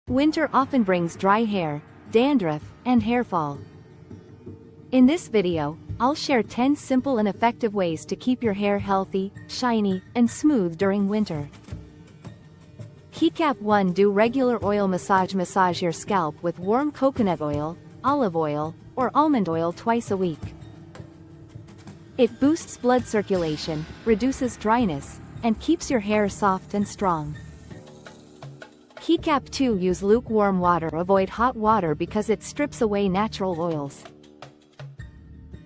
Winter often brings dry hair, dandruff, and hair fall. In this video, I'll share 10 simple and effective ways to keep your hair healthy, shiny, and smooth during winter. Keycap 1. Do regular oil massage. Massage your scalp with warm coconut oil, olive oil, or almond oil twice a week. It boosts blood circulation, reduces dryness, and keeps your hair soft and strong. Keycap 2. Use lukewarm water. Avoid hot water because it strips away natural oils.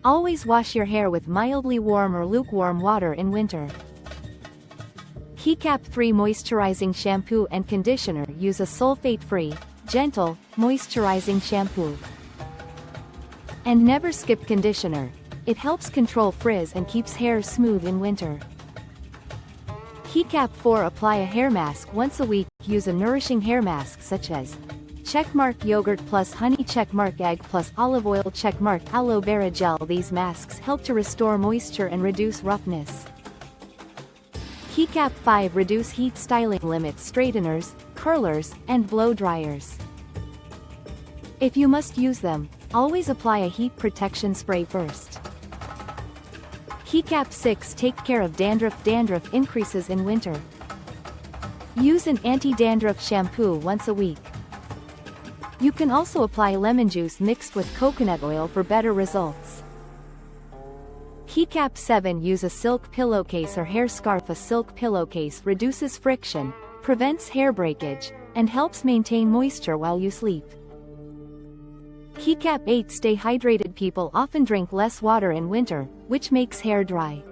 Always wash your hair with mildly warm or lukewarm water in winter. Keycap 3. Moisturizing shampoo and conditioner. Use a sulfate-free, gentle, moisturizing shampoo. And never skip conditioner. It helps control frizz and keeps hair smooth in winter. Keycap 4. Apply a hair mask once a week. Use a nourishing hair mask such as checkmark yogurt plus honey, checkmark egg plus olive oil, checkmark aloe vera gel. These masks help to restore moisture and reduce roughness. Keycap 5. Reduce heat. Styling limits straighteners, curlers, and blow dryers. If you must use them, always apply a heat protection spray first. Keycap 6. Take care of dandruff. Dandruff increases in winter. Use an anti-dandruff shampoo once a week. You can also apply lemon juice mixed with coconut oil for better results. Keycap 7. Use a silk pillowcase or hair scarf. A silk pillowcase reduces friction, prevents hair breakage, and helps maintain moisture while you sleep. Keycap 8. Stay hydrated. People often drink less water in winter, which makes hair dry.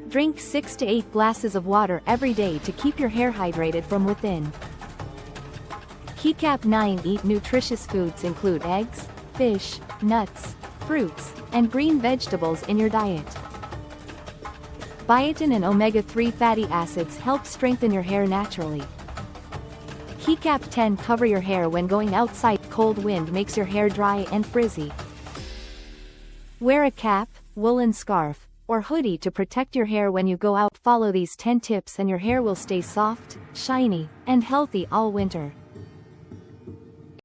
Drink 6 to 8 glasses of water every day to keep your hair hydrated from within. Keycap 9. Eat nutritious foods. Include eggs, fish, nuts, fruits, and green vegetables in your diet. Biotin and omega-3 fatty acids help strengthen your hair naturally. Keycap 10. Cover your hair when going outside. Cold wind makes your hair dry and frizzy. Wear a cap, woolen scarf, or hoodie to protect your hair when you go out. Follow these 10 tips and your hair will stay soft, shiny, and healthy all winter.